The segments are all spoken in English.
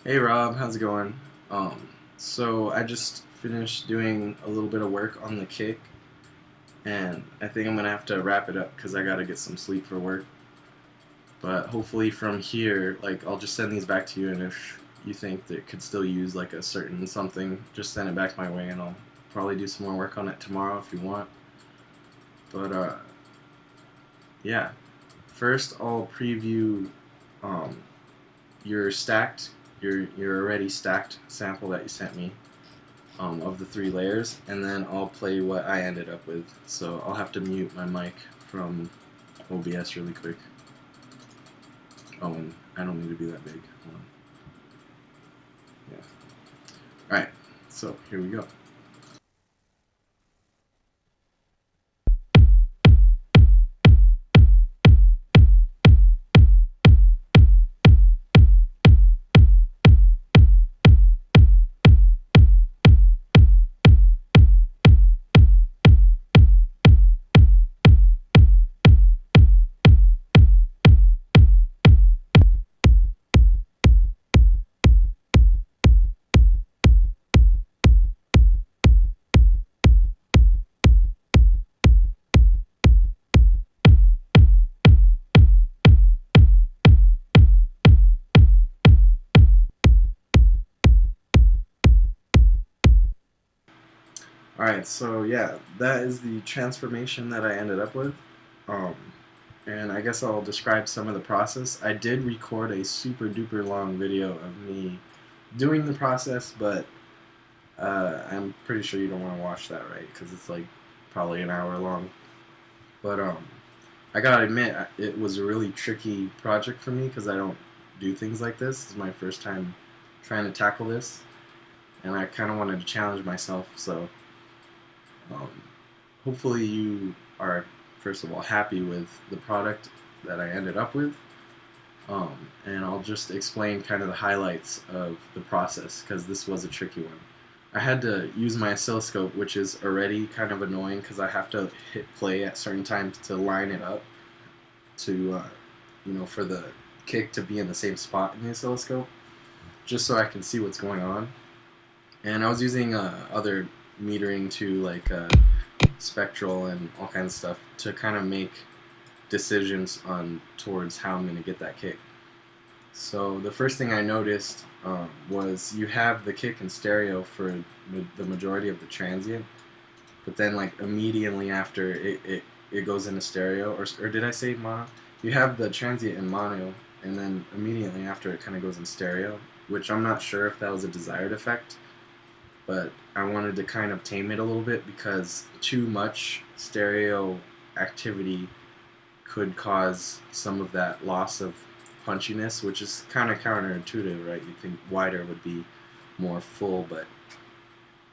Hey Rob, how's it going? So I just finished doing a little bit of work on the kick, and I think I'm gonna have to wrap it up because I gotta get some sleep for work. But hopefully from here, like I'll just send these back to you, and if you think that it could still use like a certain something, just send it back my way, and I'll probably do some more work on it tomorrow if you want. But yeah, first I'll preview um, your stacked, your already stacked sample that you sent me. Of the three layers, and then I'll play what I ended up with. So I'll have to mute my mic from OBS really quick. Oh, and I don't need to be that big. Hold on. Yeah. All right. So here we go. All right. So yeah, that is the transformation that I ended up with. Um, and I guess I'll describe some of the process. I did record a super duper long video of me doing the process, but I'm pretty sure you don't want to watch that, right? Because it's like probably an hour long. But I gotta admit, it was a really tricky project for me because I don't do things like this. It's my first time trying to tackle this, and I kind of wanted to challenge myself. So um, hopefully you are, first of all, happy with the product that I ended up with. And I'll just explain kind of the highlights of the process because this was a tricky one. I had to use my oscilloscope, which is already kind of annoying because I have to hit play at certain times to line it up to, for the kick to be in the same spot in the oscilloscope, just so I can see what's going on. And I was using other metering too, like spectral and all kinds of stuff, to kind of make decisions on towards how I'm going to get that kick. So the first thing I noticed was you have the kick in stereo for the majority of the transient, but then like immediately after it goes into stereo, or did I say mono? You have the transient in mono, and then immediately after it kind of goes in stereo, which I'm not sure if that was a desired effect, but I wanted to kind of tame it a little bit because too much stereo activity could cause some of that loss of punchiness, which is kind of counterintuitive, right? You'd think wider would be more full, but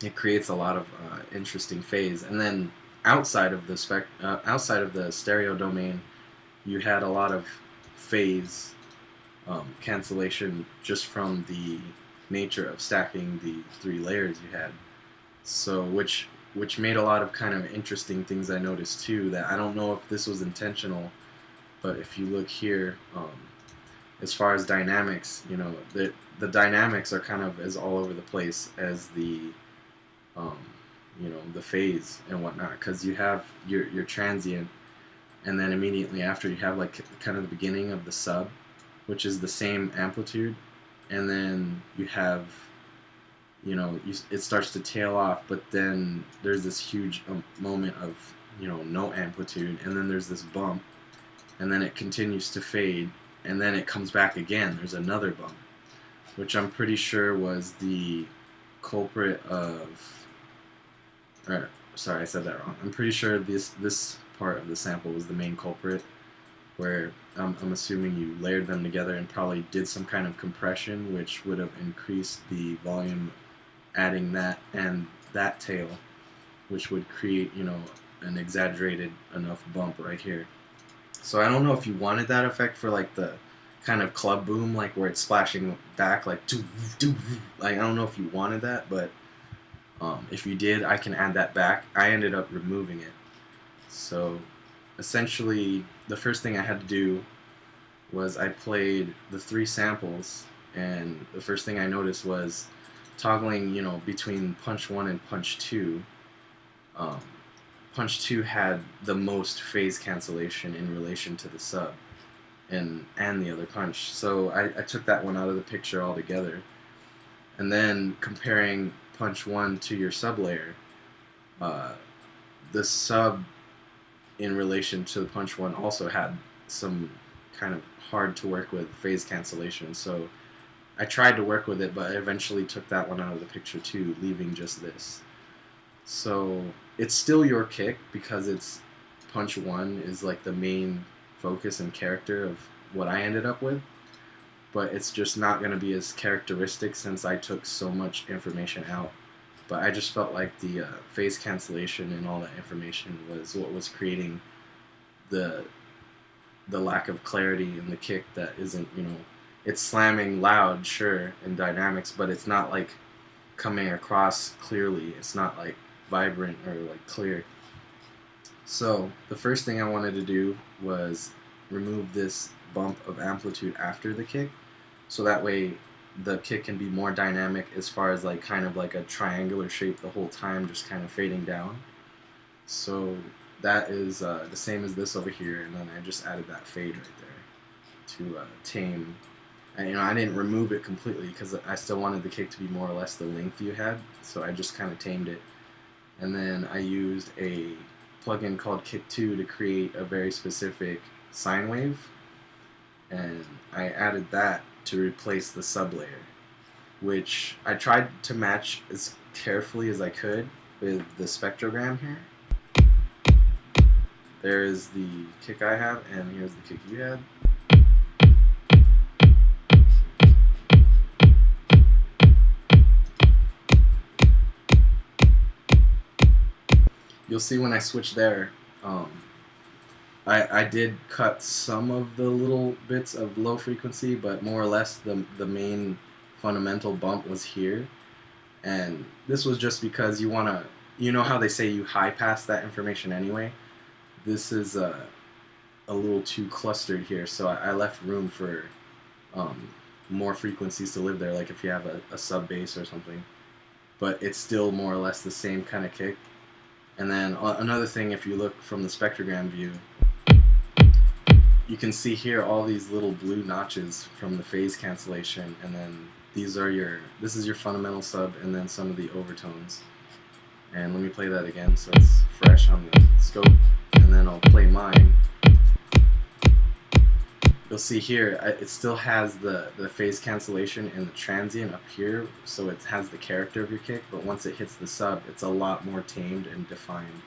it creates a lot of interesting phase. And then outside of the stereo domain, you had a lot of phase cancellation just from the nature of stacking the three layers you had. So which made a lot of kind of interesting things I noticed too. That I don't know if this was intentional, but if you look here, as far as dynamics, the dynamics are kind of as all over the place as the um, the phase and whatnot, because you have your transient, and then immediately after you have like kind of the beginning of the sub, which is the same amplitude, and then you have it starts to tail off, but then there's this huge moment of no amplitude, and then there's this bump, and then it continues to fade, and then it comes back again. There's another bump, which I'm pretty sure was the culprit of. Or, sorry, I said that wrong. I'm pretty sure this part of the sample was the main culprit, where I'm assuming you layered them together and probably did some kind of compression, which would have increased the volume, adding that and that tail, which would create an exaggerated enough bump right here. So I don't know if you wanted that effect for like the kind of club boom, like where it's splashing back, like doo doo. Like I don't know if you wanted that, but if you did, I can add that back. I ended up removing it. So essentially, the first thing I had to do was I played the three samples, and the first thing I noticed was toggling, between punch 1 and punch 2. Um, punch 2 had the most phase cancellation in relation to the sub and the other punch. So I took that one out of the picture altogether. And then comparing punch 1 to your sub layer, uh, the sub in relation to the punch 1 also had some kind of hard to work with phase cancellation. So I tried to work with it, but I eventually took that one out of the picture too, leaving just this. So it's still your kick because it's punch 1 is like the main focus and character of what I ended up with, but it's just not going to be as characteristic since I took so much information out. But I just felt like the phase cancellation and all that information was what was creating the lack of clarity in the kick that isn't, it's slamming loud, sure, in dynamics, but it's not like coming across clearly. It's not like vibrant or like clear. So the first thing I wanted to do was remove this bump of amplitude after the kick, so that way the kick can be more dynamic as far as like kind of like a triangular shape the whole time, just kind of fading down. So that is the same as this over here, and then I just added that fade right there to tame. And I didn't remove it completely because I still wanted the kick to be more or less the length you had, so I just kind of tamed it. And then I used a plugin called Kick2 to create a very specific sine wave, and I added that to replace the sub layer, which I tried to match as carefully as I could with the spectrogram here. There's the kick I have, and here's the kick you had. You'll see when I switch there, I did cut some of the little bits of low frequency, but more or less the main fundamental bump was here. And this was just because you want to, how they say you high pass that information anyway? This is a little too clustered here, so I left room for more frequencies to live there, like if you have a sub bass or something. But it's still more or less the same kind of kick. And then another thing, if you look from the spectrogram view, you can see here all these little blue notches from the phase cancellation, and then this is your fundamental sub, and then some of the overtones. And let me play that again so it's fresh on the scope, and then I'll play mine. You'll see here, it still has the phase cancellation and the transient up here, so it has the character of your kick, but once it hits the sub, it's a lot more tamed and defined,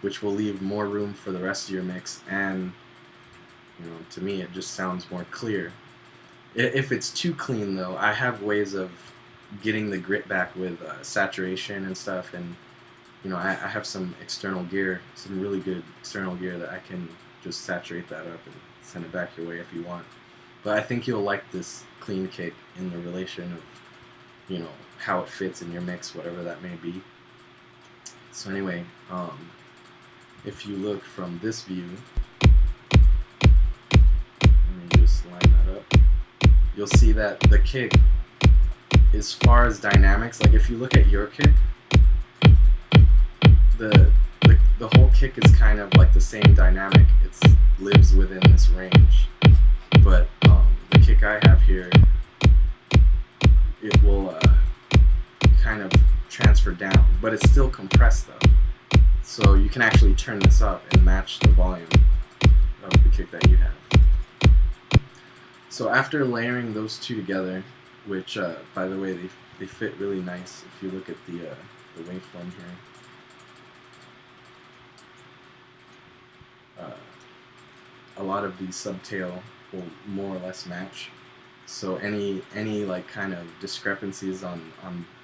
which will leave more room for the rest of your mix, and to me it just sounds more clear. If it's too clean though, I have ways of getting the grit back with saturation and stuff, and I have some external gear, some really good external gear that I can just saturate that up and send it back your way if you want. But I think you'll like this clean kick in the relation of, how it fits in your mix, whatever that may be. So anyway, if you look from this view, let me just line that up, you'll see that the kick, as far as dynamics, like if you look at your kick, the whole kick is kind of like the same dynamic. It lives within this range. But the kick I have here, it will kind of transfer down, but it's still compressed though. So you can actually turn this up and match the volume of the kick that you have. So after layering those two together, which by the way they fit really nice if you look at the waveform here. A lot of these subtail will more or less match. So any like kind of discrepancies on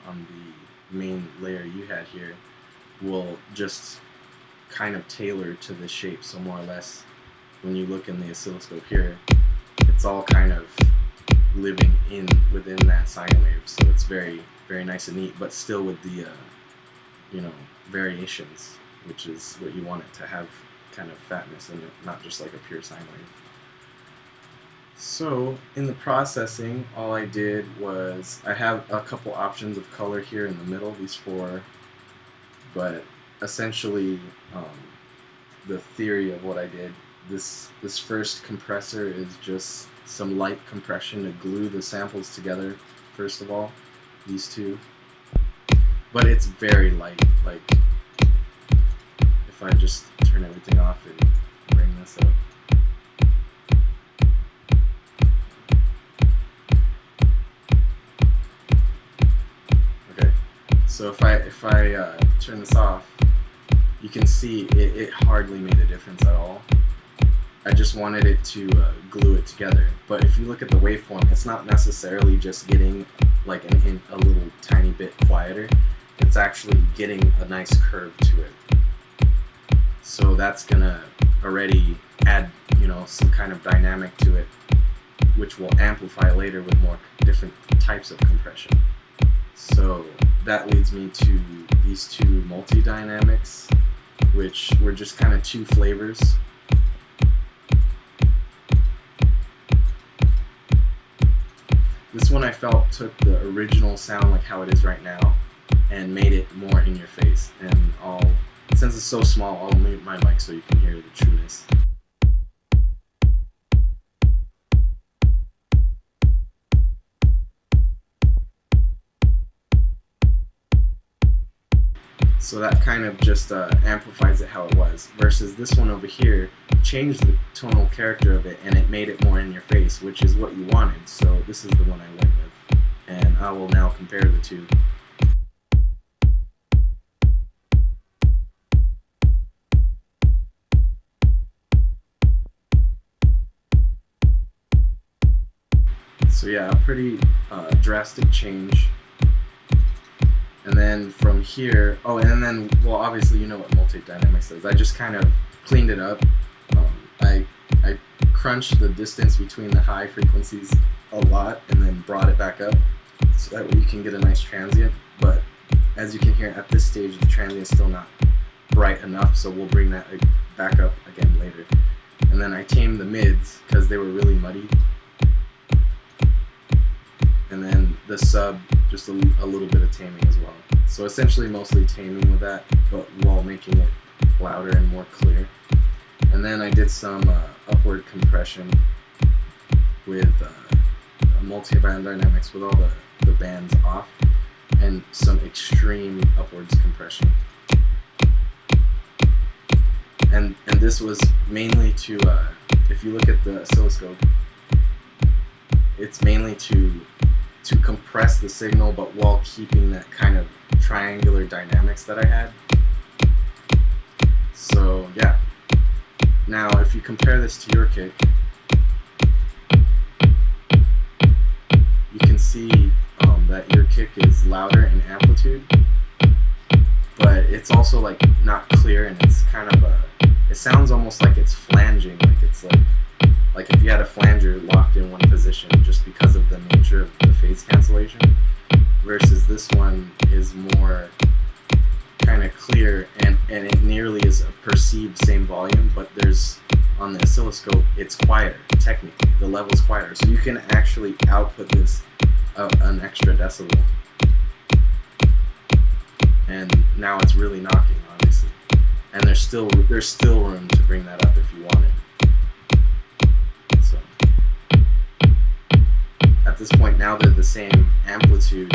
the main layer you had here will just kind of tailor to the shape. So more or less, when you look in the oscilloscope here, it's all kind of living within that sine wave. So it's very, very nice and neat, but still with the variations, which is what you want it to have, kind of fatness in it, not just like a pure sine wave. So in the processing, all I did was I have a couple options of color here in the middle, these four, but essentially the theory of what I did, this first compressor is just some light compression to glue the samples together, first of all, these two. But it's very light, like if I just turn everything off and bring this up. Okay, so if I turn this off, you can see it hardly made a difference at all. I just wanted it to glue it together. But if you look at the waveform, it's not necessarily just getting like a little tiny bit quieter. It's actually getting a nice curve to it. So that's gonna already add, you know, some kind of dynamic to it, which will amplify later with more different types of compression. So that leads me to these two multi-dynamics, which were just kind of two flavors. This one I felt took the original sound, like how it is right now, and made it more in your face. And since it's so small, I'll mute my mic so you can hear the trueness. So that kind of just amplifies it how it was, versus this one over here changed the tonal character of it and it made it more in your face, which is what you wanted. So this is the one I went with, and I will now compare the two. So yeah, a pretty drastic change. And then from here, oh, and then, well, obviously you know what multi-dynamics is. I just kind of cleaned it up. I crunched the distance between the high frequencies a lot and then brought it back up so that way you can get a nice transient. But as you can hear, at this stage the transient is still not bright enough, so we'll bring that back up again later. And then I tamed the mids because they were really muddy. And then the sub, just a little bit of taming as well. So essentially mostly taming with that, but while making it louder and more clear. And then I did some upward compression with multi-band dynamics with all the bands off, and some extreme upwards compression. And this was mainly to, if you look at the oscilloscope, it's mainly to compress the signal, but while keeping that kind of triangular dynamics that I had. So yeah. Now if you compare this to your kick, you can see that your kick is louder in amplitude, but it's also like not clear, and it's kind of it sounds almost like it's flanging, like it's like if you had a flanger locked in one position, just because of the nature of the phase cancellation, versus this one is more kind of clear, and it nearly is a perceived same volume, but there's, on the oscilloscope, it's quieter, technically, the level's quieter, so you can actually output this an extra decibel, and now it's really knocking, obviously, and there's still room to bring that up if you want it. So at this point, now they're the same amplitude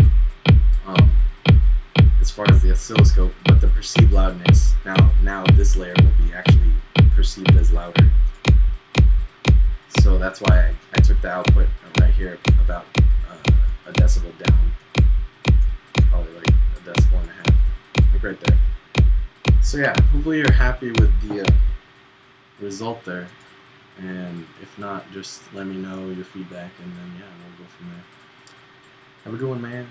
as far as the oscilloscope, but the perceived loudness, now this layer will be actually perceived as louder. So that's why I took the output right here about a decibel down, probably like a decibel and a half, like right there. So yeah, hopefully you're happy with the result there, and if not, just let me know your feedback, and then yeah, we'll go from there. Have a good one, man.